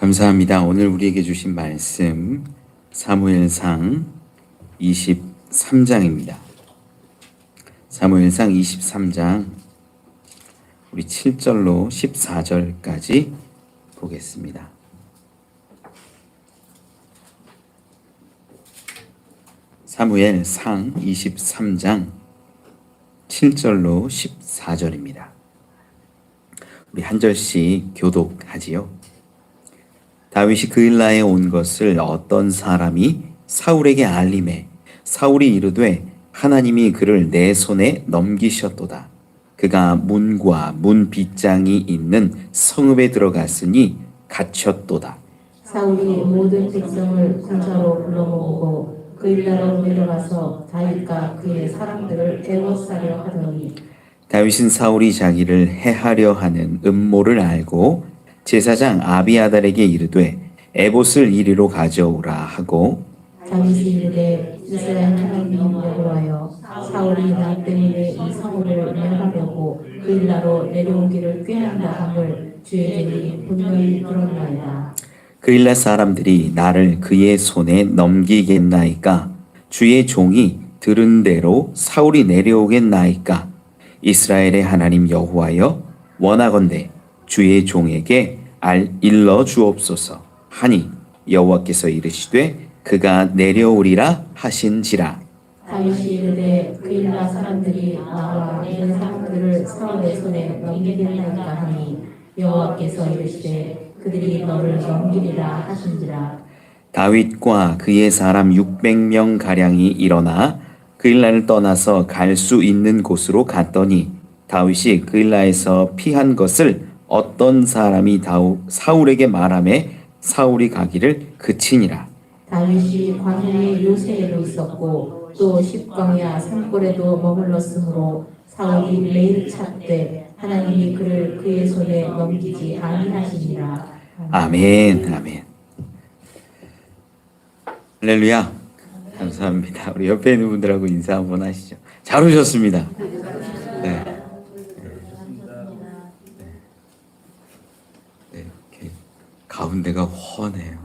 감사합니다. 오늘 우리에게 주신 말씀 사무엘상 23장입니다. 사무엘상 23장 우리 7절로 14절까지 보겠습니다. 사무엘상 23장 7절로 14절입니다. 우리 한 절씩 교독하지요. 다윗이 그일라에 온 것을 어떤 사람이 사울에게 알림해 사울이 이르되 하나님이 그를 내 손에 넘기셨도다. 그가 문과 문 빗장이 있는 성읍에 들어갔으니 갇혔도다. 사울이 모든 백성을 군사로 불러모으고 그일라로 내려가서 다윗과 그의 사람들을 애워싸려 하더니 다윗은 사울이 자기를 해하려 하는 음모를 알고 제사장 아비아달에게 이르되 에봇을 이리로 가져오라 하고 다윗이 이르되 이스라엘 하나님 여호와여 사울이 나 때문에 이 성읍을 멸하려고 그일라로 내려오기를 꾀한다 함을 주의 종이 분명히 들었나이다. 그일라 사람들이 나를 그의 손에 넘기겠나이까? 주의 종이 들은 대로 사울이 내려오겠나이까? 이스라엘의 하나님 여호와여 원하건대 주의 종에게 일러 주옵소서 하니 여호와께서 이르시되 그가 내려오리라 하신지라. 다윗이 이르되 그일라 사람들이 나와 이런 사람들을 사울의 손에 넘기겠나이까 하니 여호와께서 이르시되 그들이 너를 넘기리라 하신지라. 다윗과 그의 사람 600명 가량이 일어나 그일라를 떠나서 갈 수 있는 곳으로 갔더니 다윗이 그일라에서 피한 것을 어떤 사람이 사울에게 말하매 사울이 가기를 그치니라. 다윗이 광야의 요새에도 있었고 또 십광야 산골에도 머물렀으므로 사울이 매일 찾되 하나님이 그를 그의 손에 넘기지 아니하시니라. 아멘, 아멘. 할렐루야. 감사합니다. 우리 옆에 있는 분들하고 인사 한번 하시죠. 잘 오셨습니다. 네. 네, 이렇게 가운데가 훤해요.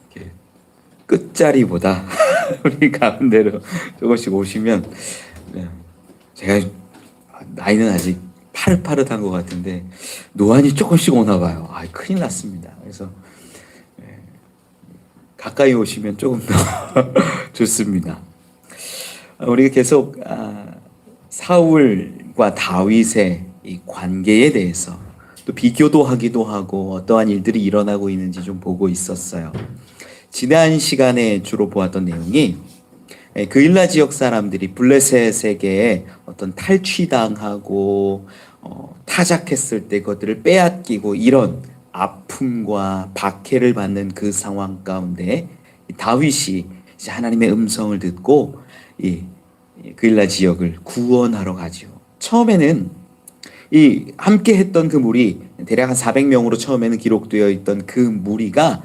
이렇게 끝자리보다 우리 가운데로 조금씩 오시면 제가 나이는 아직 파릇파릇한 것 같은데 노안이 조금씩 오나 봐요. 큰일 났습니다. 그래서 가까이 오시면 조금 더 좋습니다. 우리가 계속 사울과 다윗의 이 관계에 대해서 또 비교도 하기도 하고 어떠한 일들이 일어나고 있는지 좀 보고 있었어요. 지난 시간에 주로 보았던 내용이 그일라 지역 사람들이 블레셋에게 어떤 탈취당하고 타작했을 때 그것들을 빼앗기고 이런 아픔과 박해를 받는 그 상황 가운데 다윗이 이제 하나님의 음성을 듣고 이 그일라 지역을 구원하러 가죠. 처음에는 이 함께 했던 그 무리 대략 한 400명으로 처음에는 기록되어 있던 그 무리가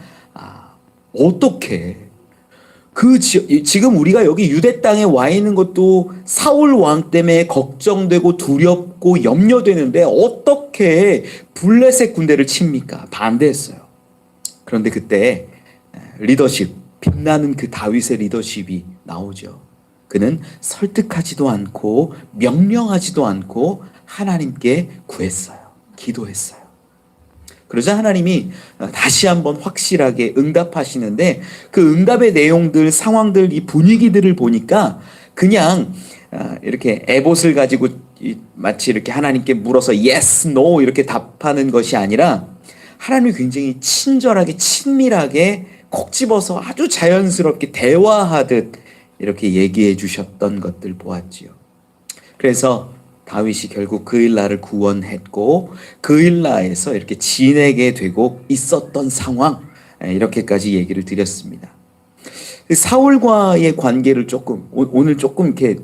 어떻게 지금 우리가 여기 유대 땅에 와 있는 것도 사울 왕 때문에 걱정되고 두렵고 염려되는데 어떻게 블레셋 군대를 칩니까? 반대했어요. 그런데 그때 리더십, 빛나는 그 다윗의 리더십이 나오죠. 그는 설득하지도 않고 명령하지도 않고 하나님께 구했어요. 기도했어요. 그러자 하나님이 다시 한번 확실하게 응답하시는데 그 응답의 내용들, 상황들, 이 분위기들을 보니까 그냥 이렇게 에봇을 가지고 마치 이렇게 하나님께 물어서 yes, no 이렇게 답하는 것이 아니라 하나님이 굉장히 친절하게 친밀하게 콕 집어서 아주 자연스럽게 대화하듯 이렇게 얘기해 주셨던 것들 보았지요. 그래서 다윗이 결국 그일라를 구원했고 그일라에서 이렇게 지내게 되고 있었던 상황, 이렇게까지 얘기를 드렸습니다. 사울과의 관계를 오늘 조금 이렇게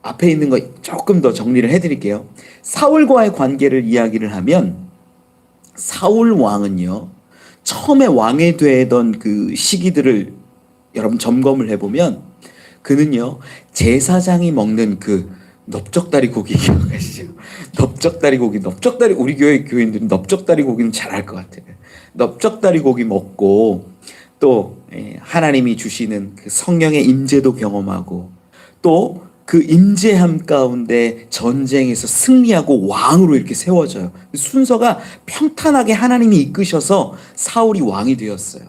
앞에 있는 거 조금 더 정리를 해드릴게요. 사울과의 관계를 이야기를 하면 사울 왕은요 처음에 왕이 되던 그 시기들을 여러분 점검을 해보면 그는요 제사장이 먹는 그 넓적다리 고기 기억하시죠? 넓적다리 고기, 우리 교회 교인들은 넓적다리 고기는 잘 알 것 같아요. 넓적다리 고기 먹고 또 하나님이 주시는 그 성령의 임재도 경험하고 또 그 임재함 가운데 전쟁에서 승리하고 왕으로 이렇게 세워져요. 순서가 평탄하게 하나님이 이끄셔서 사울이 왕이 되었어요.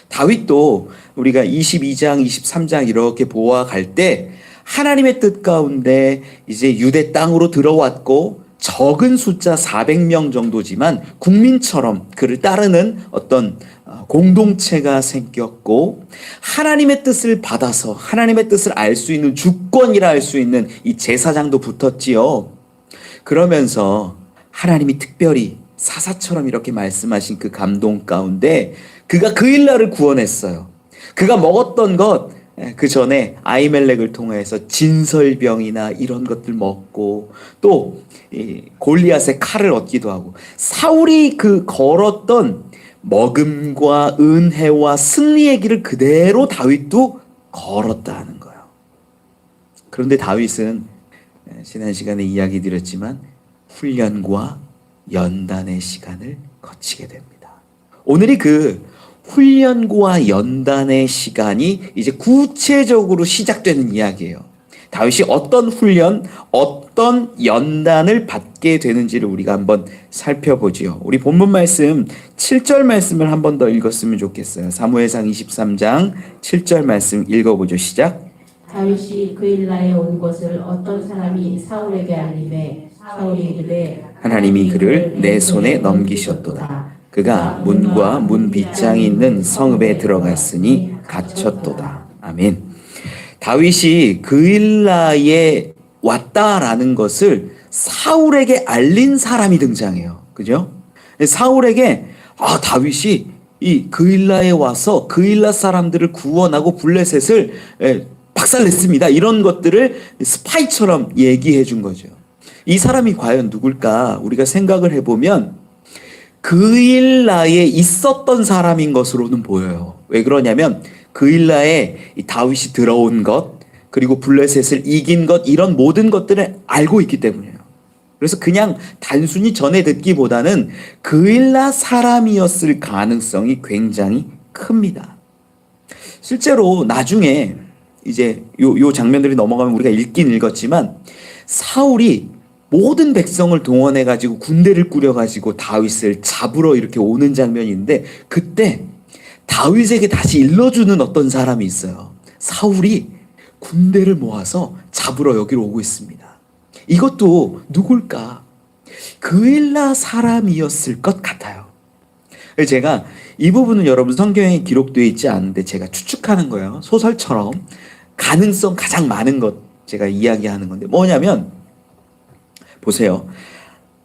다윗도 우리가 22장, 23장 이렇게 보아갈 때 하나님의 뜻 가운데 이제 유대 땅으로 들어왔고 적은 숫자 400명 정도지만 국민처럼 그를 따르는 어떤 공동체가 생겼고 하나님의 뜻을 받아서 하나님의 뜻을 알 수 있는 주권이라 할 수 있는 이 제사장도 붙었지요. 그러면서 하나님이 특별히 사사처럼 이렇게 말씀하신 그 감동 가운데 그가 그 일날을 구원했어요. 그가 먹었던 것, 그 전에 아히멜렉을 통해서 진설병이나 이런 것들 먹고 또 골리앗의 칼을 얻기도 하고 사울이 그 걸었던 먹음과 은혜와 승리의 길을 그대로 다윗도 걸었다 하는 거예요. 그런데 다윗은 지난 시간에 이야기 드렸지만 훈련과 연단의 시간을 거치게 됩니다. 오늘이 그 훈련과 연단의 시간이 이제 구체적으로 시작되는 이야기예요. 다윗이 어떤 훈련, 어떤 연단을 받게 되는지를 우리가 한번 살펴보지요. 우리 본문 말씀 7절 말씀을 한 번 더 읽었으면 좋겠어요. 사무엘상 23장 7절 말씀 읽어보죠. 시작. 다윗이 그 일날에 온 것을 어떤 사람이 사울에게 알림해 사울이 이르되 하나님이 그를 내 손에 넘기셨도다. 그가 문과 문 빗장이 있는 성읍에 들어갔으니 갇혔도다. 아멘. 다윗이 그 일라에 왔다라는 것을 사울에게 알린 사람이 등장해요. 그죠? 사울에게 다윗이 이 그일라에 와서 그일라 사람들을 구원하고 블레셋을 박살냈습니다. 이런 것들을 스파이처럼 얘기해 준 거죠. 이 사람이 과연 누굴까? 우리가 생각을 해보면 그일라에 있었던 사람인 것으로는 보여요. 왜 그러냐면 그일라에 다윗이 들어온 것 그리고 블레셋을 이긴 것 이런 모든 것들을 알고 있기 때문이에요. 그래서 그냥 단순히 전해 듣기보다는 그일라 사람이었을 가능성이 굉장히 큽니다. 실제로 나중에 이제 요 장면들이 넘어가면 우리가 읽긴 읽었지만 사울이 모든 백성을 동원해 가지고 군대를 꾸려 가지고 다윗을 잡으러 이렇게 오는 장면인데 그때 다윗에게 다시 일러주는 어떤 사람이 있어요. 사울이 군대를 모아서 잡으러 여기로 오고 있습니다. 이것도 누굴까? 그일라 사람이었을 것 같아요. 제가 이 부분은 여러분 성경에 기록되어 있지 않은데 제가 추측하는 거예요. 소설처럼 가능성 가장 많은 것 제가 이야기하는 건데 뭐냐면 보세요.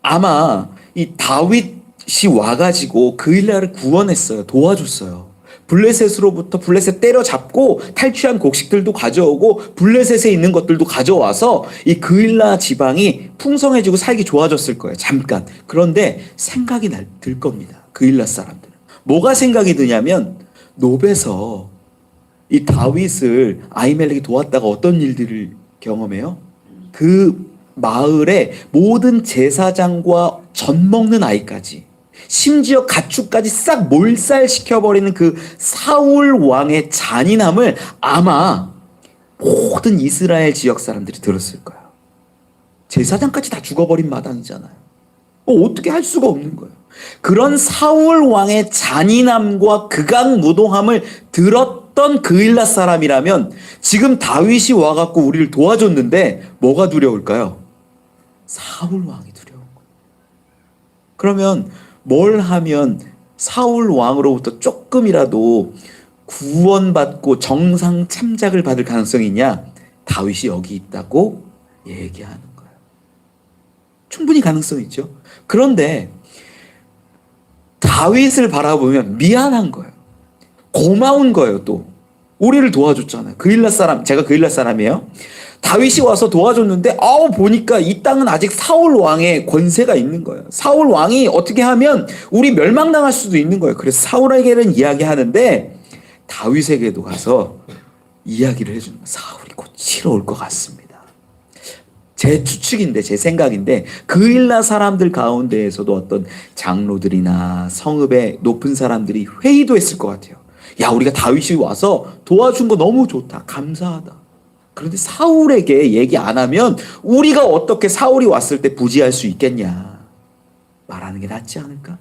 아마 이 다윗이 와가지고 그일라를 구원했어요. 도와줬어요. 블레셋으로부터 블레셋 때려잡고 탈취한 곡식들도 가져오고 블레셋에 있는 것들도 가져와서 이 그일라 지방이 풍성해지고 살기 좋아졌을 거예요. 잠깐. 그런데 생각이 들 겁니다. 그일라 사람들은. 뭐가 생각이 드냐면 노베서 이 다윗을 아히멜렉이 도왔다가 어떤 일들을 경험해요? 그 마을의 모든 제사장과 젖 먹는 아이까지 심지어 가축까지 싹 몰살시켜버리는 그 사울 왕의 잔인함을 아마 모든 이스라엘 지역 사람들이 들었을 거예요. 제사장까지 다 죽어버린 마당이잖아요. 어떻게 할 수가 없는 거예요. 그런 사울 왕의 잔인함과 극악무도함을 들었던 그일라 사람이라면 지금 다윗이 와갖고 우리를 도와줬는데 뭐가 두려울까요? 사울 왕이 두려운 거예요. 그러면 뭘 하면 사울 왕으로부터 조금이라도 구원받고 정상 참작을 받을 가능성이 있냐? 다윗이 여기 있다고 얘기하는 거예요. 충분히 가능성이 있죠. 그런데 다윗을 바라보면 미안한 거예요. 고마운 거예요. 또 우리를 도와줬잖아요. 그일라 사람, 제가 그일라 사람이에요. 다윗이 와서 도와줬는데 보니까 이 땅은 아직 사울 왕의 권세가 있는 거예요. 사울 왕이 어떻게 하면 우리 멸망당할 수도 있는 거예요. 그래서 사울에게는 이야기하는데 다윗에게도 가서 이야기를 해주는 거예요. 사울이 곧 치러 올 것 같습니다. 제 추측인데, 제 생각인데, 그일라 사람들 가운데에서도 어떤 장로들이나 성읍의 높은 사람들이 회의도 했을 것 같아요. 야, 우리가 다윗이 와서 도와준 거 너무 좋다. 감사하다. 그런데 사울에게 얘기 안 하면 우리가 어떻게 사울이 왔을 때 부지할 수 있겠냐. 말하는 게 낫지 않을까?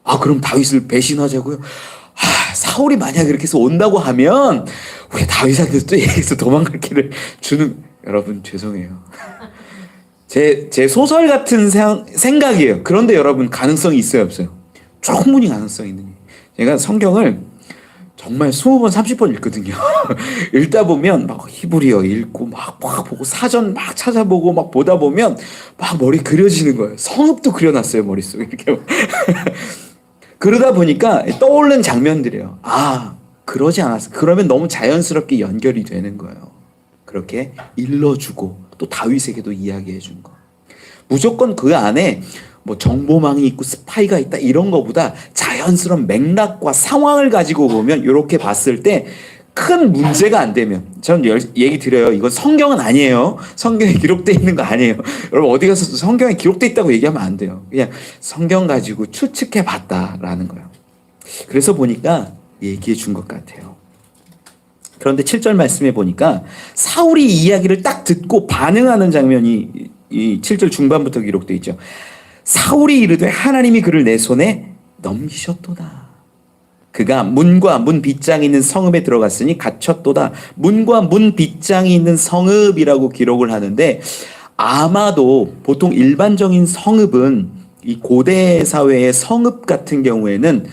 아, 그럼 다윗을 배신하자고요? 아, 사울이 만약에 이렇게 해서 온다고 하면 우리 다윗한테 또 얘기해서 도망갈 길을 주는, 여러분 죄송해요. 제 소설 같은 생각이에요. 그런데 여러분 가능성이 있어요, 없어요? 충분히 가능성이 있는 거예요. 제가 성경을 정말 20번, 30번 읽거든요. 읽다 보면 막 히브리어 읽고 막 보고 사전 막 찾아보고 막 보다 보면 막 머리 그려지는 거예요. 성읍도 그려놨어요, 머릿속에 이렇게. 그러다 보니까 떠오르는 장면들이에요. 아, 그러지 않았어. 그러면 너무 자연스럽게 연결이 되는 거예요. 그렇게 일러주고 또 다윗에게도 이야기해 준 거. 무조건 그 안에 뭐 정보망이 있고 스파이가 있다 이런 거보다 자연스러운 맥락과 상황을 가지고 보면, 이렇게 봤을 때 큰 문제가 안 되면, 저는 얘기 드려요. 이건 성경은 아니에요. 성경에 기록되어 있는 거 아니에요. 여러분 어디 가서 성경에 기록되어 있다고 얘기하면 안 돼요. 그냥 성경 가지고 추측해 봤다라는 거예요. 그래서 보니까 얘기해 준 것 같아요. 그런데 7절 말씀에 보니까 사울이 이 이야기를 딱 듣고 반응하는 장면이 이 7절 중반부터 기록되어 있죠. 사울이 이르되 하나님이 그를 내 손에 넘기셨도다. 그가 문과 문 빗장이 있는 성읍에 들어갔으니 갇혔도다. 문과 문 빗장이 있는 성읍이라고 기록을 하는데, 아마도 보통 일반적인 성읍은 이 고대 사회의 성읍 같은 경우에는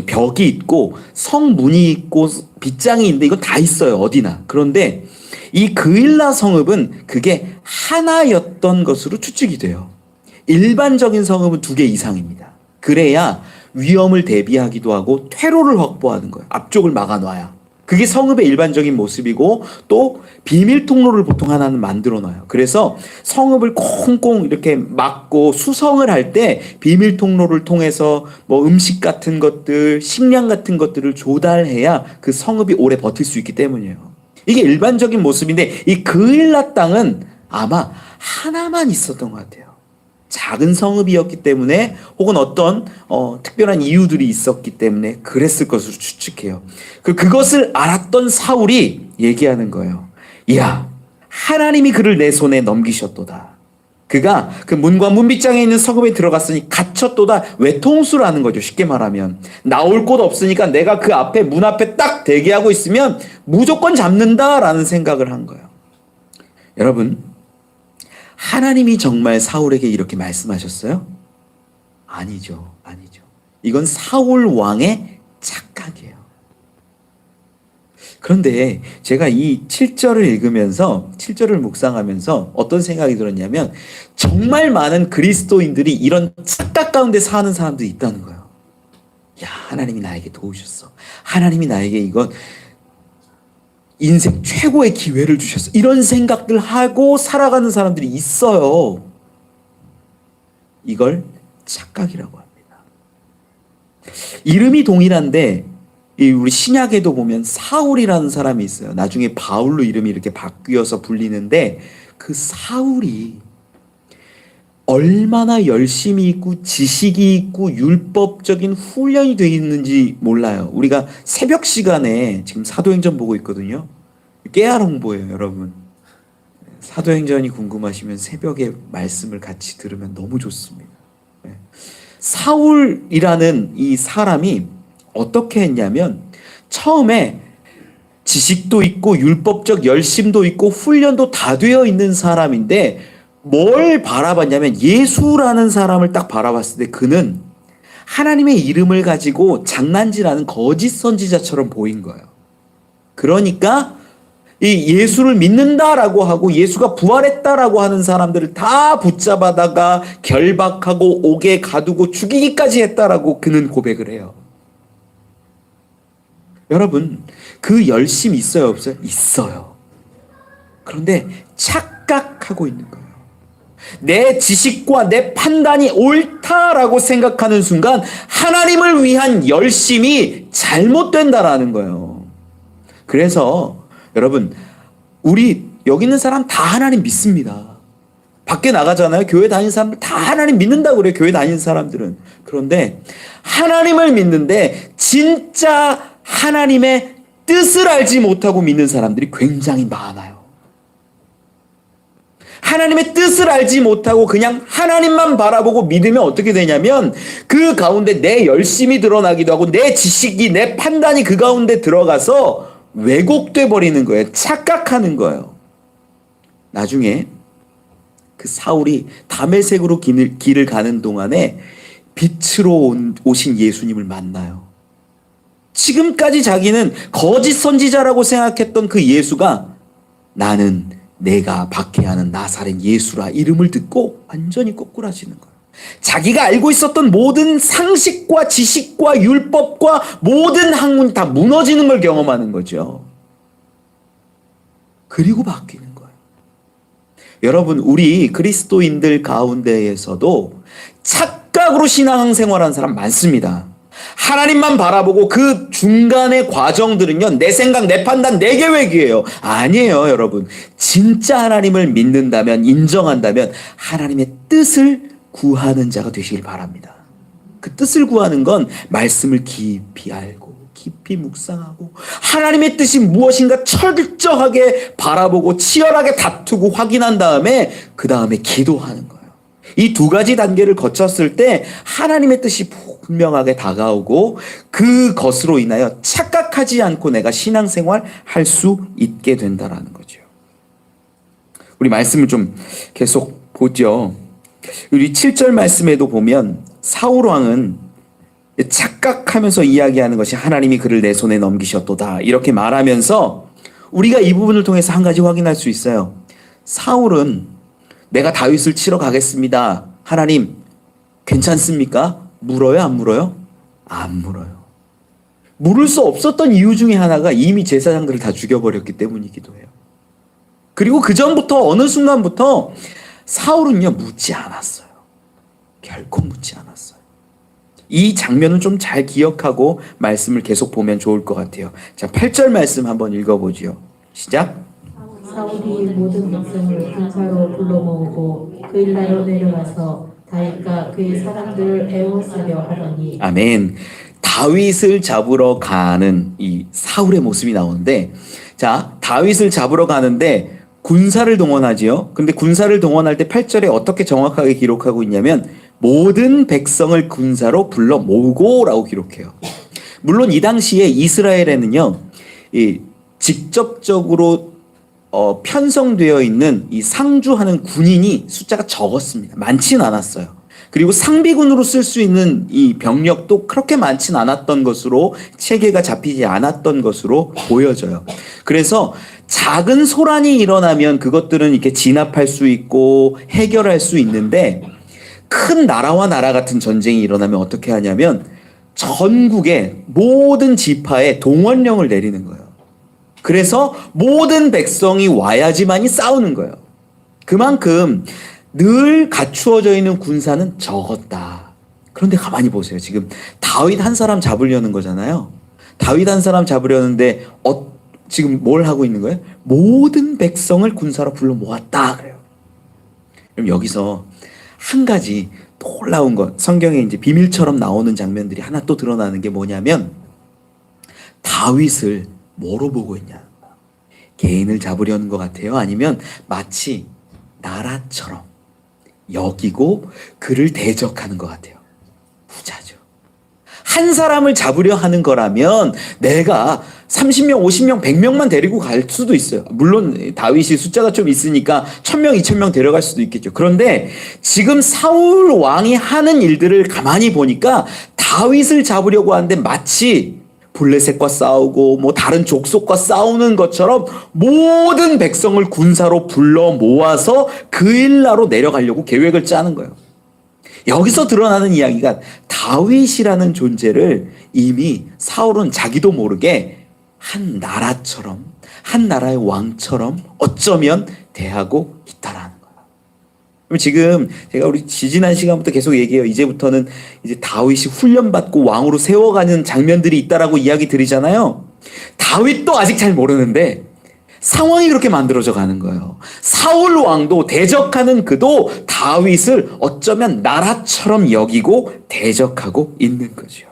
벽이 있고 성문이 있고 빗장이 있는데 이건 다 있어요, 어디나. 그런데 이 그일라 성읍은 그게 하나였던 것으로 추측이 돼요. 일반적인 성읍은 2개 이상입니다. 그래야 위험을 대비하기도 하고 퇴로를 확보하는 거예요. 앞쪽을 막아놔야. 그게 성읍의 일반적인 모습이고, 또 비밀 통로를 보통 하나는 만들어 놔요. 그래서 성읍을 꽁꽁 이렇게 막고 수성을 할 때 비밀 통로를 통해서 뭐 음식 같은 것들, 식량 같은 것들을 조달해야 그 성읍이 오래 버틸 수 있기 때문이에요. 이게 일반적인 모습인데, 이 그일라 땅은 아마 하나만 있었던 것 같아요. 작은 성읍이었기 때문에, 혹은 어떤 특별한 이유들이 있었기 때문에 그랬을 것으로 추측해요. 그것을 알았던 사울이 얘기하는 거예요. 이야, 하나님이 그를 내 손에 넘기셨도다. 그가 그 문과 문빗장에 있는 성읍에 들어갔으니 갇혔도다. 외통수라는 거죠. 쉽게 말하면 나올 곳 없으니까 내가 그 앞에, 문 앞에 딱 대기하고 있으면 무조건 잡는다라는 생각을 한 거예요. 여러분, 하나님이 정말 사울에게 이렇게 말씀하셨어요? 아니죠. 아니죠. 이건 사울 왕의 착각이에요. 그런데 제가 이 7절을 읽으면서, 7절을 묵상하면서 어떤 생각이 들었냐면, 정말 많은 그리스도인들이 이런 착각 가운데 사는 사람들이 있다는 거예요. 야, 하나님이 나에게 도우셨어. 하나님이 나에게 이건 인생 최고의 기회를 주셨어. 이런 생각들 하고 살아가는 사람들이 있어요. 이걸 착각이라고 합니다. 이름이 동일한데 우리 신약에도 보면 사울이라는 사람이 있어요. 나중에 바울로 이름이 이렇게 바뀌어서 불리는데, 그 사울이 얼마나 열심히 있고 지식이 있고 율법적인 훈련이 되어 있는지 몰라요. 우리가 새벽 시간에 지금 사도행전 보고 있거든요. 깨알 홍보예요, 여러분. 사도행전이 궁금하시면 새벽에 말씀을 같이 들으면 너무 좋습니다. 사울이라는 이 사람이 어떻게 했냐면, 처음에 지식도 있고 율법적 열심도 있고 훈련도 다 되어 있는 사람인데, 뭘 바라봤냐면 예수라는 사람을 딱 바라봤을 때 그는 하나님의 이름을 가지고 장난질하는 거짓 선지자처럼 보인 거예요. 그러니까 이 예수를 믿는다라고 하고 예수가 부활했다라고 하는 사람들을 다 붙잡아다가 결박하고 옥에 가두고 죽이기까지 했다라고 그는 고백을 해요. 여러분, 그 열심이 있어요, 없어요? 있어요. 그런데 착각하고 있는 거예요. 내 지식과 내 판단이 옳다라고 생각하는 순간 하나님을 위한 열심이 잘못된다라는 거예요. 그래서 여러분, 우리 여기 있는 사람 다 하나님 믿습니다. 밖에 나가잖아요. 교회 다니는 사람들 다 하나님 믿는다고 그래요. 교회 다니는 사람들은. 그런데 하나님을 믿는데 진짜 하나님의 뜻을 알지 못하고 믿는 사람들이 굉장히 많아요. 하나님의 뜻을 알지 못하고 그냥 하나님만 바라보고 믿으면 어떻게 되냐면 그 가운데 내 열심이 드러나기도 하고 내 지식이 내 판단이 그 가운데 들어가서 왜곡돼 버리는 거예요. 착각하는 거예요. 나중에 그 사울이 다메섹으로 길을 가는 동안에 빛으로 오신 예수님을 만나요. 지금까지 자기는 거짓 선지자라고 생각했던 그 예수가 나는 내가 박해하는 나사렛 예수라 이름을 듣고 완전히 꼬꾸라지는 거예요. 자기가 알고 있었던 모든 상식과 지식과 율법과 모든 학문이 다 무너지는 걸 경험하는 거죠. 그리고 바뀌는 거예요. 여러분, 우리 그리스도인들 가운데에서도 착각으로 신앙생활하는 사람 많습니다. 하나님만 바라보고 그 중간의 과정들은요, 내 생각, 내 판단, 내 계획이에요. 아니에요, 여러분. 진짜 하나님을 믿는다면, 인정한다면 하나님의 뜻을 구하는 자가 되시길 바랍니다. 그 뜻을 구하는 건 말씀을 깊이 알고 깊이 묵상하고 하나님의 뜻이 무엇인가 철저하게 바라보고 치열하게 다투고 확인한 다음에 그 다음에 기도하는 거예요. 이 두 가지 단계를 거쳤을 때 하나님의 뜻이 분명하게 다가오고 그것으로 인하여 착각하지 않고 내가 신앙생활 할 수 있게 된다라는 거죠. 우리 말씀을 좀 계속 보죠. 우리 7절 말씀에도 보면 사울 왕은 착각하면서 이야기하는 것이 하나님이 그를 내 손에 넘기셨도다 이렇게 말하면서 우리가 이 부분을 통해서 한 가지 확인할 수 있어요. 사울은 내가 다윗을 치러 가겠습니다. 하나님 괜찮습니까? 물어요? 안 물어요? 안 물어요. 물을 수 없었던 이유 중에 하나가 이미 제사장들을 다 죽여버렸기 때문이기도 해요. 그리고 그 전부터 어느 순간부터 사울은요 묻지 않았어요. 결코 묻지 않았어요. 이 장면은 좀 잘 기억하고 말씀을 계속 보면 좋을 것 같아요. 자, 8절 말씀 한번 읽어보지요. 시작. 사울이 모든 백성을 군사로 불러 모으고 그 일나로 내려가서 다윗과 그의 사람들을 애워싸려 하더니. 아멘. 다윗을 잡으러 가는 이 사울의 모습이 나오는데, 자, 다윗을 잡으러 가는데 군사를 동원하지요. 근데 군사를 동원할 때 8절에 어떻게 정확하게 기록하고 있냐면 모든 백성을 군사로 불러 모으고라고 기록해요. 물론 이 당시에 이스라엘에는요, 직접적으로 편성되어 있는 이 상주하는 군인이 숫자가 적었습니다. 많지는 않았어요. 그리고 상비군으로 쓸 수 있는 이 병력도 그렇게 많지는 않았던 것으로 체계가 잡히지 않았던 것으로 보여져요. 그래서 작은 소란이 일어나면 그것들은 이렇게 진압할 수 있고 해결할 수 있는데 큰 나라와 나라 같은 전쟁이 일어나면 어떻게 하냐면 전국의 모든 지파에 동원령을 내리는 거예요. 그래서 모든 백성이 와야지만이 싸우는 거예요. 그만큼 늘 갖추어져 있는 군사는 적었다. 그런데 가만히 보세요. 지금 다윗 한 사람 잡으려는 거잖아요. 다윗 한 사람 잡으려는데 지금 뭘 하고 있는 거예요? 모든 백성을 군사로 불러 모았다 그래요. 그럼 여기서 한 가지 놀라운 것, 성경에 이제 비밀처럼 나오는 장면들이 하나 또 드러나는 게 뭐냐면 다윗을 뭐로 보고 있냐? 개인을 잡으려는 것 같아요? 아니면 마치 나라처럼 여기고 그를 대적하는 것 같아요? 부자죠. 한 사람을 잡으려 하는 거라면 내가 30명, 50명, 100명만 데리고 갈 수도 있어요. 물론 다윗이 숫자가 좀 있으니까 1000명, 2000명 데려갈 수도 있겠죠. 그런데 지금 사울 왕이 하는 일들을 가만히 보니까 다윗을 잡으려고 하는데 마치 블레셋과 싸우고 뭐 다른 족속과 싸우는 것처럼 모든 백성을 군사로 불러 모아서 그 일나로 내려가려고 계획을 짜는 거예요. 여기서 드러나는 이야기가 다윗이라는 존재를 이미 사울은 자기도 모르게 한 나라처럼, 한 나라의 왕처럼 어쩌면 대하고 있다라는 거예요. 그럼 지금 제가 우리 지지난 시간부터 계속 얘기해요. 이제부터는 이제 다윗이 훈련받고 왕으로 세워가는 장면들이 있다라고 이야기 드리잖아요. 다윗도 아직 잘 모르는데 상황이 그렇게 만들어져 가는 거예요. 사울 왕도 대적하는 그도 다윗을 어쩌면 나라처럼 여기고 대적하고 있는 거죠.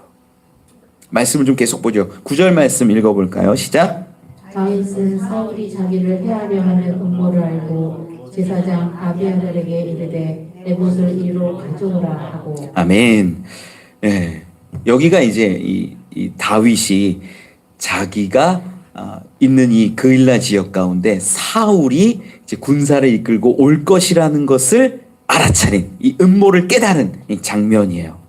말씀을 좀 계속 보죠. 9절 말씀 읽어볼까요? 시작. 다윗은 사울이 자기를 해하려 하는 음모를 알고 제사장 아비아달에게 이르되 에봇을 이리로 가져오라 하고. 아멘. 예. 여기가 이제 이 다윗이 자기가 있는 이 그일라 지역 가운데 사울이 이제 군사를 이끌고 올 것이라는 것을 알아차린 이 음모를 깨달은 이 장면이에요.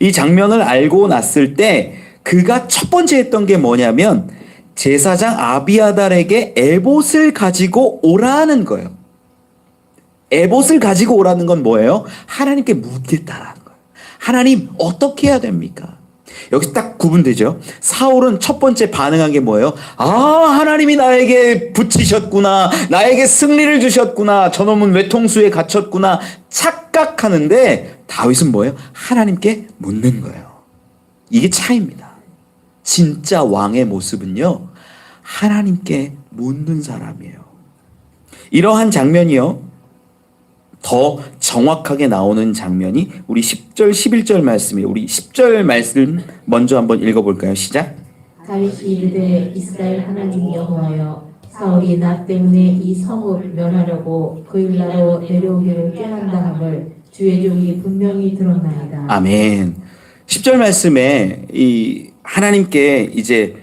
이 장면을 알고 났을 때 그가 첫 번째 했던 게 뭐냐면 제사장 아비아달에게 에봇을 가지고 오라는 거예요. 에봇을 가지고 오라는 건 뭐예요? 하나님께 묻겠다라는 거예요. 하나님 어떻게 해야 됩니까? 여기서 딱 구분되죠. 사울은 첫 번째 반응한 게 뭐예요? 아, 하나님이 나에게 붙이셨구나. 나에게 승리를 주셨구나. 저놈은 외통수에 갇혔구나. 착각하는데 다윗은 뭐예요? 하나님께 묻는 거예요. 이게 차이입니다. 진짜 왕의 모습은요, 하나님께 묻는 사람이에요. 이러한 장면이요, 더 정확하게 나오는 장면이 우리 10절, 11절 말씀이에요. 우리 10절 말씀 먼저 한번 읽어볼까요? 시작. 다윗이 이르되 이스라엘 하나님 여호와여 사울이 나 때문에 이 성읍 멸하려고 그일라로 내려오기를 꾀한다 함을 주의 종이 분명히 들었나이다. 아멘. 10절 말씀에 이 하나님께 이제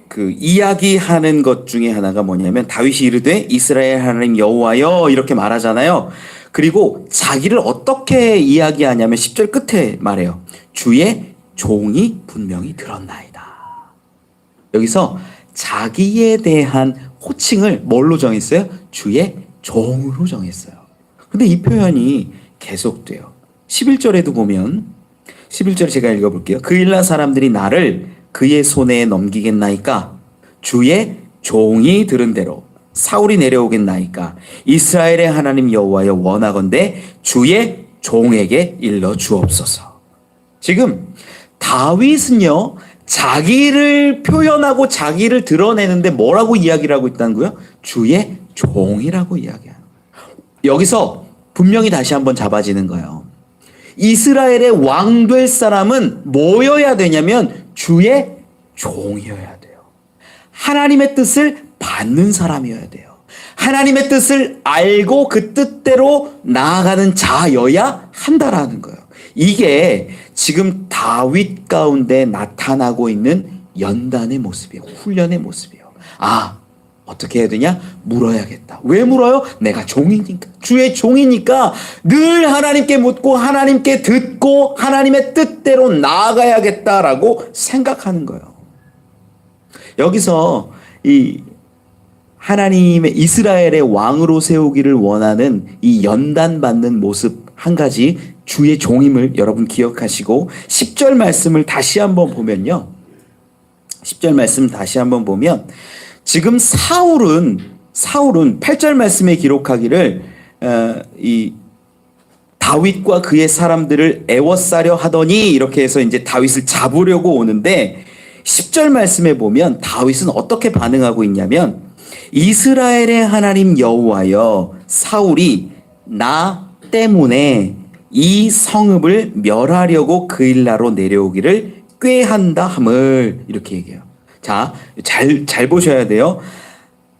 그 이야기하는 것 중에 하나가 뭐냐면 다윗이 이르되 이스라엘 하나님 여호와여 이렇게 말하잖아요. 그리고 자기를 어떻게 이야기하냐면 10절 끝에 말해요. 주의 종이 분명히 들었나이다. 여기서 자기에 대한 호칭을 뭘로 정했어요? 주의 종으로 정했어요. 근데 이 표현이 계속돼요. 11절에도 보면 11절 제가 읽어볼게요. 그일라 사람들이 나를 그의 손에 넘기겠나이까? 주의 종이 들은 대로 사울이 내려오겠나이까? 이스라엘의 하나님 여호와여 원하건대 주의 종에게 일러 주옵소서. 지금 다윗은요, 자기를 표현하고 자기를 드러내는데 뭐라고 이야기를 하고 있다는 거예요? 주의 종이라고 이야기하는 거예요. 여기서 분명히 다시 한번 잡아지는 거예요. 이스라엘의 왕 될 사람은 뭐여야 되냐면 주의 종이어야 돼요. 하나님의 뜻을 받는 사람이어야 돼요. 하나님의 뜻을 알고 그 뜻대로 나아가는 자여야 한다라는 거예요. 이게 지금 다윗 가운데 나타나고 있는 연단의 모습이에요. 훈련의 모습이에요. 아, 어떻게 해야 되냐? 물어야겠다. 왜 물어요? 내가 종이니까. 주의 종이니까 늘 하나님께 묻고 하나님께 듣고 하나님의 뜻대로 나아가야겠다라고 생각하는 거예요. 여기서 이 하나님의 이스라엘의 왕으로 세우기를 원하는 이 연단받는 모습 한 가지 주의 종임을 여러분 기억하시고 10절 말씀을 다시 한번 보면요. 10절 말씀 다시 한번 보면 지금 사울은 8절 말씀에 기록하기를 이 다윗과 그의 사람들을 애워싸려 하더니 이렇게 해서 이제 다윗을 잡으려고 오는데 10절 말씀에 보면 다윗은 어떻게 반응하고 있냐면 이스라엘의 하나님 여호와여 사울이 나 때문에 이 성읍을 멸하려고 그일라로 내려오기를 꾀한다 함을 이렇게 얘기해요. 자, 잘 보셔야 돼요.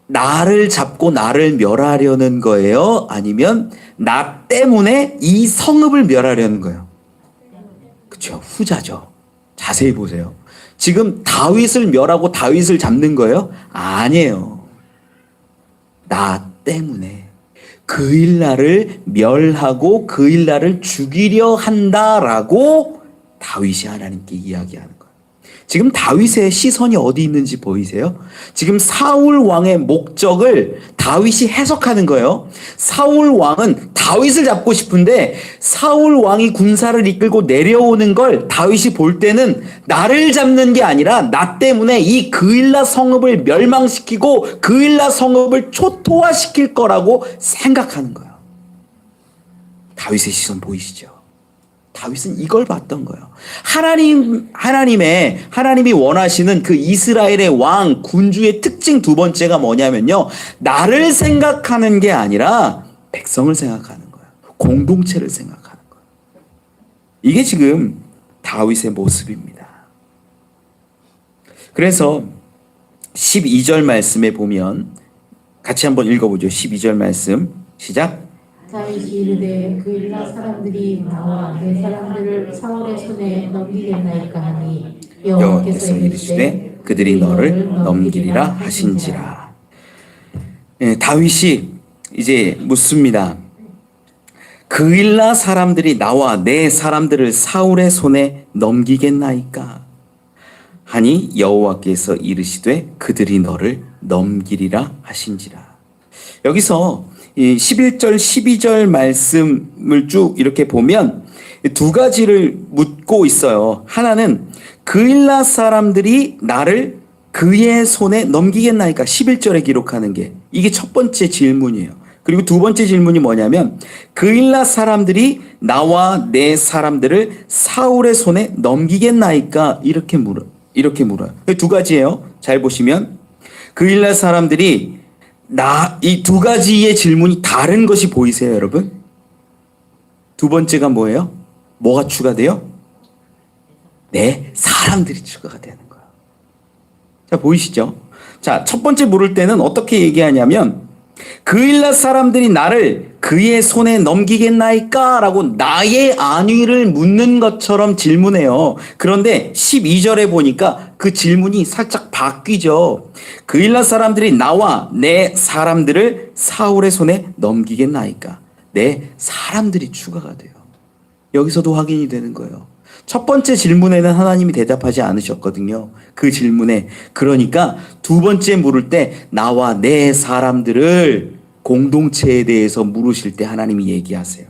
나를 잡고 나를 멸하려는 거예요? 아니면 나 때문에 이 성읍을 멸하려는 거예요? 그렇죠. 후자죠. 자세히 보세요. 지금 다윗을 멸하고 다윗을 잡는 거예요? 아니에요. 나 때문에 그일라를 멸하고 그일라를 죽이려 한다라고 다윗이 하나님께 이야기하는 거예요. 지금 다윗의 시선이 어디 있는지 보이세요? 지금 사울 왕의 목적을 다윗이 해석하는 거예요. 사울 왕은 다윗을 잡고 싶은데 사울 왕이 군사를 이끌고 내려오는 걸 다윗이 볼 때는 나를 잡는 게 아니라 나 때문에 이 그일라 성읍을 멸망시키고 그일라 성읍을 초토화시킬 거라고 생각하는 거예요. 다윗의 시선 보이시죠? 다윗은 이걸 봤던 거예요. 하나님이 원하시는 그 이스라엘의 왕, 군주의 특징 두 번째가 뭐냐면요. 나를 생각하는 게 아니라 백성을 생각하는 거예요. 공동체를 생각하는 거예요. 이게 지금 다윗의 모습입니다. 그래서 12절 말씀에 보면 같이 한번 읽어보죠. 12절 말씀 시작. 다윗이 이르되 그일라 사람들이 나와 내 사람들을 사울의 손에 넘기겠나이까 하니 여호와께서 이르시되 그들이 너를 넘기리라 하신지라. 다윗이 이제 묻습니다. 그일라 사람들이 나와 내 사람들을 사울의 손에 넘기겠나이까 하니 여호와께서 이르시되 그들이 너를 넘기리라 하신지라. 여기서 이 11절 12절 말씀을 쭉 이렇게 보면 두 가지를 묻고 있어요. 하나는 그일라 사람들이 나를 그의 손에 넘기겠나이까 11절에 기록하는 게 이게 첫 번째 질문이에요. 그리고 두 번째 질문이 뭐냐면 그일라 사람들이 나와 내 사람들을 사울의 손에 넘기겠나이까 이렇게 물어요. 두 가지예요. 잘 보시면 그일라 사람들이 이 두 가지의 질문이 다른 것이 보이세요, 여러분? 두 번째가 뭐예요? 뭐가 추가돼요? 네, 사람들이 추가가 되는 거예요. 자, 보이시죠? 자, 첫 번째 물을 때는 어떻게 얘기하냐면 그일라 사람들이 나를 그의 손에 넘기겠나이까? 라고 나의 안위를 묻는 것처럼 질문해요. 그런데 12절에 보니까 그 질문이 살짝 바뀌죠. 그일라 사람들이 나와 내 사람들을 사울의 손에 넘기겠나이까? 네, 사람들이 추가가 돼요. 여기서도 확인이 되는 거예요. 첫 번째 질문에는 하나님이 대답하지 않으셨거든요. 그 질문에. 그러니까 두 번째 물을 때 나와 내 사람들을 공동체에 대해서 물으실 때 하나님이 얘기하세요.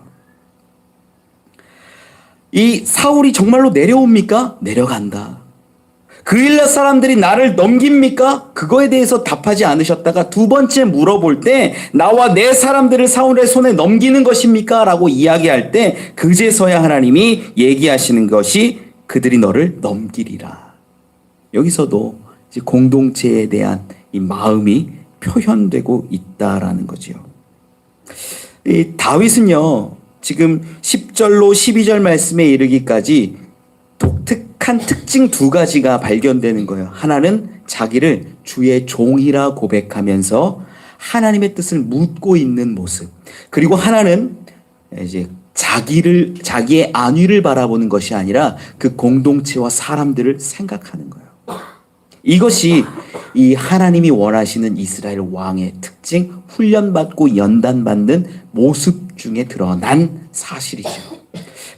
이 사울이 정말로 내려옵니까? 내려간다. 그일라 사람들이 나를 넘깁니까? 그거에 대해서 답하지 않으셨다가 두 번째 물어볼 때 나와 내 사람들을 사울의 손에 넘기는 것입니까? 라고 이야기할 때 그제서야 하나님이 얘기하시는 것이 그들이 너를 넘기리라. 여기서도 이제 공동체에 대한 이 마음이 표현되고 있다라는 거죠. 이 다윗은요, 지금 10절로 12절 말씀에 이르기까지 독특한 특징 두 가지가 발견되는 거예요. 하나는 자기를 주의 종이라 고백하면서 하나님의 뜻을 묻고 있는 모습. 그리고 하나는 이제 자기의 안위를 바라보는 것이 아니라 그 공동체와 사람들을 생각하는 거예요. 이것이 이 하나님이 원하시는 이스라엘 왕의 특징, 훈련받고 연단받는 모습 중에 드러난 사실이죠.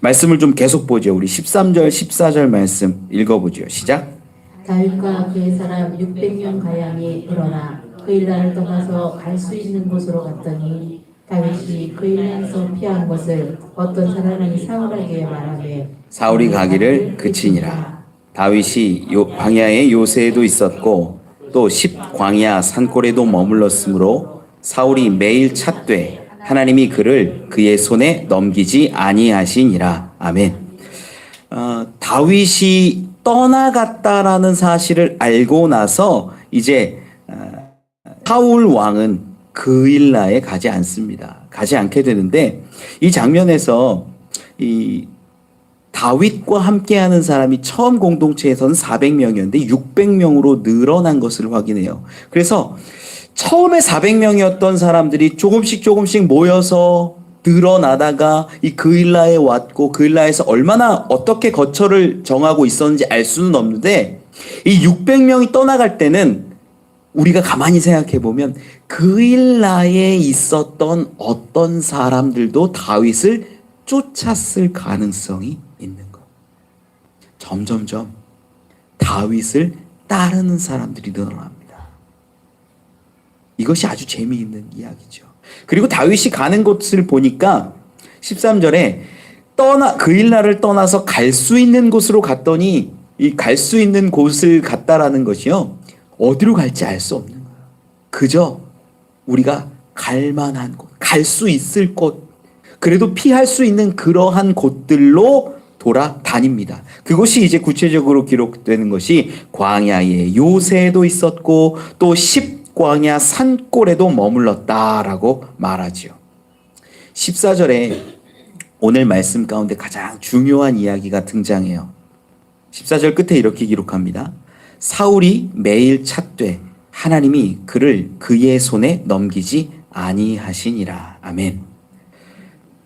말씀을 좀 계속 보죠. 우리 13절, 14절 말씀 읽어보죠. 시작. 다윗과 그의 사람 600명 가량이 일어나 그일라를 떠나서 갈 수 있는 곳으로 갔더니 다윗이 그일라에서 피한 것을 어떤 사람이 사울에게 말하되 사울이 가기를 그치니라. 다윗이 광야의 요새에도 있었고 또 광야 산골에도 머물렀으므로 사울이 매일 찾되 하나님이 그를 그의 손에 넘기지 아니하시니라. 아멘. 다윗이 떠나갔다라는 사실을 알고 나서 이제 사울 왕은 그일라에 가지 않습니다. 가지 않게 되는데 이 장면에서 이 다윗과 함께하는 사람이 처음 공동체에서는 400명이었는데 600명으로 늘어난 것을 확인해요. 그래서 처음에 400명이었던 사람들이 조금씩 모여서 늘어나다가 이 그일라에 왔고 그일라에서 얼마나 어떻게 거처를 정하고 있었는지 알 수는 없는데 이 600명이 떠나갈 때는 우리가 가만히 생각해 보면 그일라에 있었던 어떤 사람들도 다윗을 쫓았을 가능성이 있는 거예요. 점점점 다윗을 따르는 사람들이 늘어납니다. 이것이 아주 재미있는 이야기죠. 그리고 다윗이 가는 곳을 보니까 13절에 그일라를 떠나서 갈 수 있는 곳으로 갔더니 이 갈 수 있는 곳을 갔다라는 것이요. 어디로 갈지 알 수 없는 거예요. 그저 우리가 갈 만한 곳, 갈 수 있을 곳, 그래도 피할 수 있는 그러한 곳들로 돌아다닙니다. 그것이 이제 구체적으로 기록되는 것이 광야에 요새도 있었고 또 10광야 산골에도 머물렀다라고 말하지요. 14절에 오늘 말씀 가운데 가장 중요한 이야기가 등장해요. 14절 끝에 이렇게 기록합니다. 사울이 매일 찾되 하나님이 그를 그의 손에 넘기지 아니하시니라. 아멘.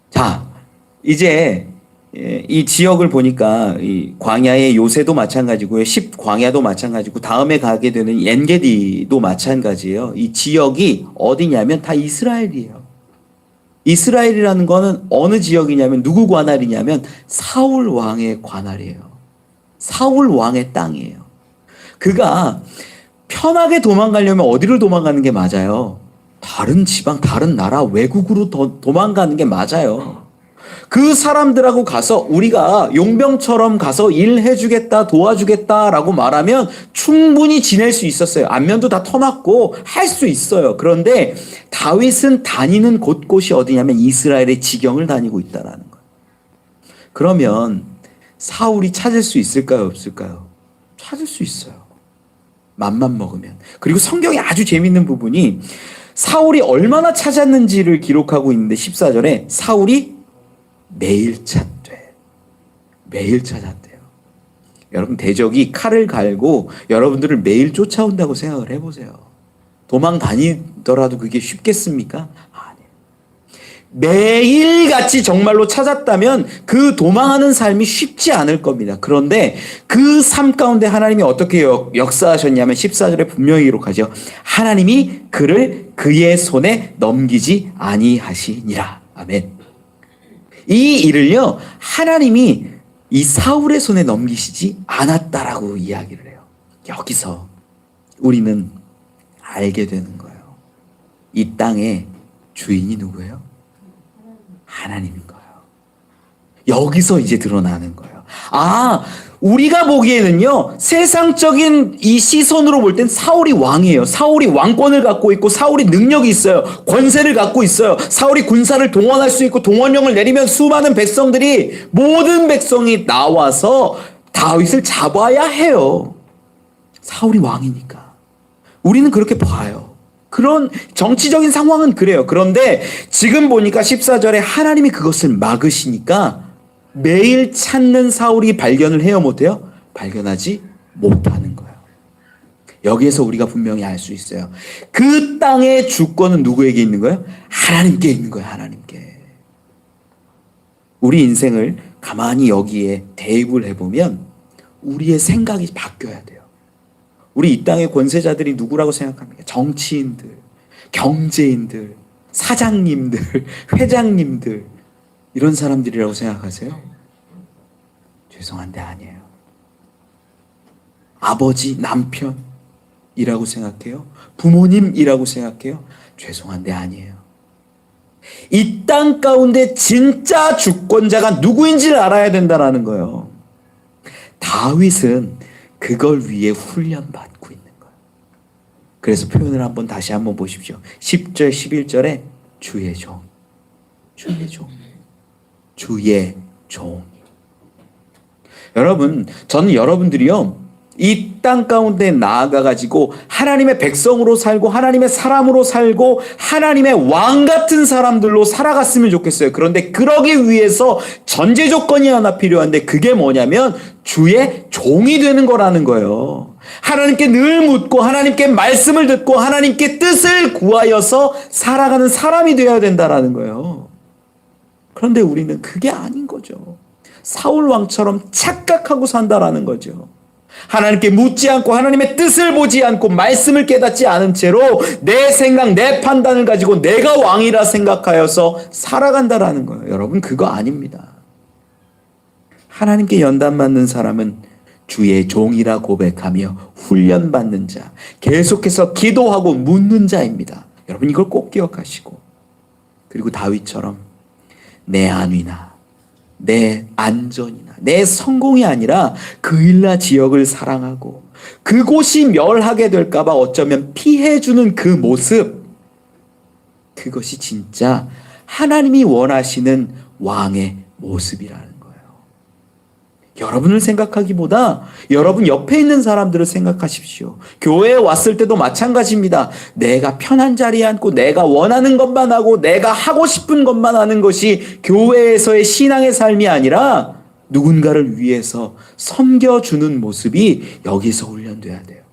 자, 이제 이 지역을 보니까 이 광야의 요새도 마찬가지고요. 10광야도 마찬가지고 다음에 가게 되는 엔게디도 마찬가지예요. 이 지역이 어디냐면 다 이스라엘이에요. 이스라엘이라는 거는 어느 지역이냐면 누구 관할이냐면 사울 왕의 관할이에요. 사울 왕의 땅이에요. 그가 편하게 도망가려면 어디를 도망가는 게 맞아요? 다른 지방, 다른 나라, 외국으로 도망가는 게 맞아요. 그 사람들하고 가서 우리가 용병처럼 가서 일해주겠다, 도와주겠다라고 말하면 충분히 지낼 수 있었어요. 안면도 다 터맞고 할 수 있어요. 그런데 다윗은 다니는 곳곳이 어디냐면 이스라엘의 지경을 다니고 있다라는 거예요. 그러면 사울이 찾을 수 있을까요? 없을까요? 찾을 수 있어요. 맘만 먹으면. 그리고 성경에 아주 재밌는 부분이 사울이 얼마나 찾았는지를 기록하고 있는데 14절에 사울이 매일 찾되 매일 찾았대요. 여러분 대적이 칼을 갈고 여러분들을 매일 쫓아온다고 생각을 해보세요. 도망 다니더라도 그게 쉽겠습니까? 아니에요. 매일같이 정말로 찾았다면 그 도망하는 삶이 쉽지 않을 겁니다. 그런데 그 삶 가운데 하나님이 어떻게 역사하셨냐면 14절에 분명히 기록하죠. 하나님이 그를 그의 손에 넘기지 아니하시니라. 아멘. 이 일을요, 하나님이 이 사울의 손에 넘기시지 않았다라고 이야기를 해요. 여기서 우리는 알게 되는 거예요. 이 땅의 주인이 누구예요? 하나님인 거예요. 여기서 이제 드러나는 거예요. 아, 우리가 보기에는요, 세상적인 이 시선으로 볼 땐 사울이 왕이에요. 사울이 왕권을 갖고 있고, 사울이 능력이 있어요. 권세를 갖고 있어요. 사울이 군사를 동원할 수 있고, 동원령을 내리면 수많은 백성들이, 모든 백성이 나와서 다윗을 잡아야 해요. 사울이 왕이니까. 우리는 그렇게 봐요. 그런 정치적인 상황은 그래요. 그런데 지금 보니까 14절에 하나님이 그것을 막으시니까 매일 찾는 사울이 발견을 해요, 못해요? 발견하지 못하는 거예요. 여기에서 우리가 분명히 알 수 있어요. 그 땅의 주권은 누구에게 있는 거예요? 하나님께 있는 거예요, 하나님께. 우리 인생을 가만히 여기에 대입을 해보면 우리의 생각이 바뀌어야 돼요. 우리 이 땅의 권세자들이 누구라고 생각합니까? 정치인들, 경제인들, 사장님들, 회장님들, 이런 사람들이라고 생각하세요? 죄송한데 아니에요. 아버지, 남편이라고 생각해요? 부모님이라고 생각해요? 죄송한데 아니에요. 이 땅 가운데 진짜 주권자가 누구인지를 알아야 된다는 거예요. 다윗은 그걸 위해 훈련받고 있는 거예요. 그래서 표현을 다시 한번 보십시오. 10절, 11절에 주의 종, 주의 종, 주의 종. 여러분, 저는 여러분들이요, 이 땅 가운데 나아가가지고 하나님의 백성으로 살고 하나님의 사람으로 살고 하나님의 왕 같은 사람들로 살아갔으면 좋겠어요. 그런데 그러기 위해서 전제 조건이 하나 필요한데 그게 뭐냐면 주의 종이 되는 거라는 거예요. 하나님께 늘 묻고 하나님께 말씀을 듣고 하나님께 뜻을 구하여서 살아가는 사람이 되어야 된다라는 거예요. 그런데 우리는 그게 아닌 거죠. 사울 왕처럼 착각하고 산다라는 거죠. 하나님께 묻지 않고 하나님의 뜻을 보지 않고 말씀을 깨닫지 않은 채로 내 생각, 내 판단을 가지고 내가 왕이라 생각하여서 살아간다라는 거예요. 여러분, 그거 아닙니다. 하나님께 연단받는 사람은 주의 종이라 고백하며 훈련받는 자, 계속해서 기도하고 묻는 자입니다. 여러분, 이걸 꼭 기억하시고, 그리고 다윗처럼 내 안위나 내 안전이나 내 성공이 아니라 그일라 지역을 사랑하고 그곳이 멸하게 될까봐 어쩌면 피해주는 그 모습, 그것이 진짜 하나님이 원하시는 왕의 모습이라는 거예요. 여러분을 생각하기보다 여러분 옆에 있는 사람들을 생각하십시오. 교회에 왔을 때도 마찬가지입니다. 내가 편한 자리에 앉고 내가 원하는 것만 하고 내가 하고 싶은 것만 하는 것이 교회에서의 신앙의 삶이 아니라 누군가를 위해서 섬겨주는 모습이 여기서 훈련돼야 돼요.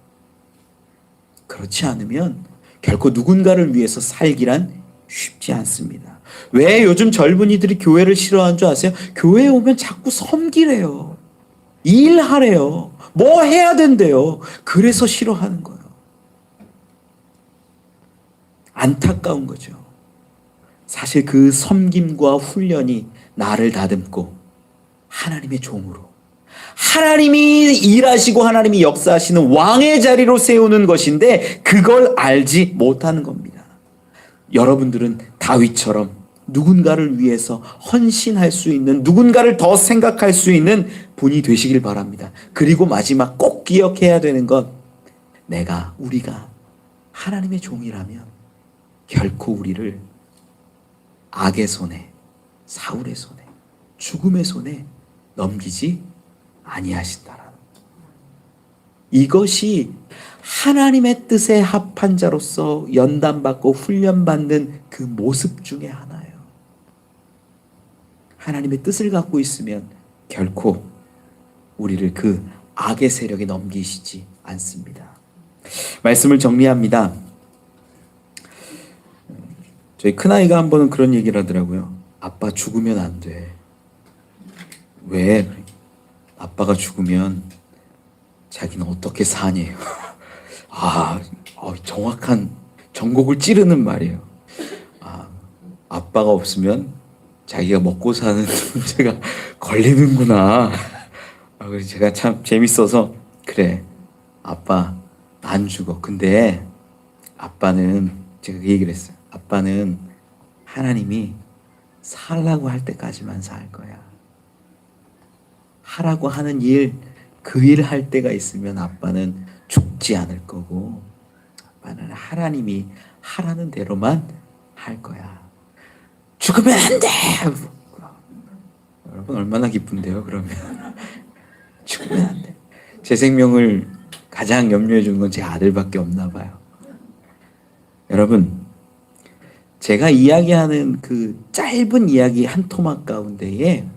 그렇지 않으면 결코 누군가를 위해서 살기란 쉽지 않습니다. 왜 요즘 젊은이들이 교회를 싫어하는 줄 아세요? 교회에 오면 자꾸 섬기래요. 일하래요. 뭐 해야 된대요. 그래서 싫어하는 거예요. 안타까운 거죠. 사실 그 섬김과 훈련이 나를 다듬고 하나님의 종으로, 하나님이 일하시고 하나님이 역사하시는 왕의 자리로 세우는 것인데 그걸 알지 못하는 겁니다. 여러분들은 다윗처럼 누군가를 위해서 헌신할 수 있는, 누군가를 더 생각할 수 있는 분이 되시길 바랍니다. 그리고 마지막 꼭 기억해야 되는 것, 우리가 하나님의 종이라면 결코 우리를 악의 손에, 사울의 손에, 죽음의 손에 넘기지 아니하신다라는, 이것이 하나님의 뜻에 합한 자로서 연단받고 훈련받는 그 모습 중에 하나예요. 하나님의 뜻을 갖고 있으면 결코 우리를 그 악의 세력에 넘기시지 않습니다. 말씀을 정리합니다. 저희 큰아이가 한 번은 그런 얘기를 하더라고요. 아빠 죽으면 안 돼. 왜? 아빠가 죽으면 자기는 어떻게 사니? 정확한 전곡을 찌르는 말이에요. 아빠가 없으면 자기가 먹고 사는 문제가 걸리는구나. 그래서 제가 참 재밌어서, 그래, 아빠 안 죽어. 근데 아빠는, 제가 그 얘기를 했어요. 아빠는 하나님이 살라고 할 때까지만 살 거야. 하라고 하는 일, 그 일 할 때가 있으면 아빠는 죽지 않을 거고, 아빠는 하나님이 하라는 대로만 할 거야. 죽으면 안 돼! 여러분 얼마나 기쁜데요, 그러면. 죽으면 안 돼. 제 생명을 가장 염려해 주는 건 제 아들밖에 없나 봐요. 여러분, 제가 이야기하는 그 짧은 이야기 한 토막 가운데에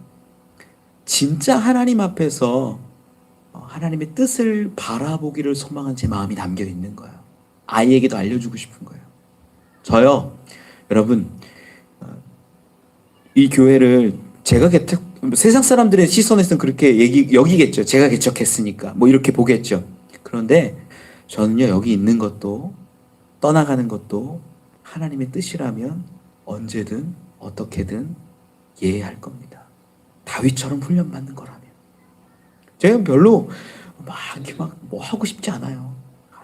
진짜 하나님 앞에서 하나님의 뜻을 바라보기를 소망한 제 마음이 담겨 있는 거예요. 아이에게도 알려주고 싶은 거예요. 저요, 여러분, 이 교회를 제가 세상 사람들의 시선에서는 그렇게 여기겠죠. 제가 개척했으니까 뭐 이렇게 보겠죠. 그런데 저는요, 여기 있는 것도 떠나가는 것도 하나님의 뜻이라면 언제든 어떻게든 예할 겁니다. 다윗처럼 훈련받는 거라면. 제가 별로 이렇게 뭐 하고 싶지 않아요.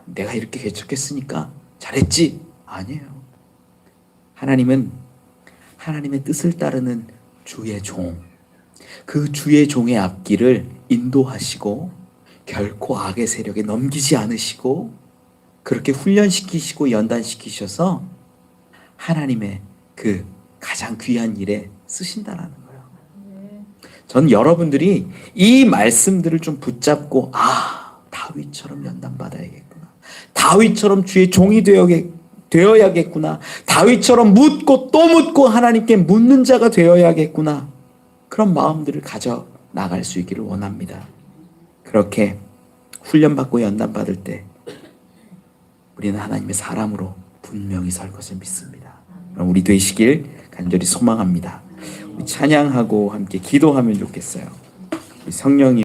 내가 이렇게 개척했으니까 잘했지. 아니에요. 하나님은 하나님의 뜻을 따르는 주의 종, 그 주의 종의 앞길을 인도하시고 결코 악의 세력에 넘기지 않으시고 그렇게 훈련시키시고 연단시키셔서 하나님의 그 가장 귀한 일에 쓰신다라는 거예요. 전 여러분들이 이 말씀들을 좀 붙잡고, 다윗처럼 연단받아야겠구나, 다윗처럼 주의 종이 되어야겠구나, 다윗처럼 묻고 또 묻고 하나님께 묻는 자가 되어야겠구나, 그런 마음들을 가져 나갈 수 있기를 원합니다. 그렇게 훈련받고 연단받을 때 우리는 하나님의 사람으로 분명히 설 것을 믿습니다. 그럼 우리 되시길 간절히 소망합니다. 우리 찬양하고 함께 기도하면 좋겠어요. 성령이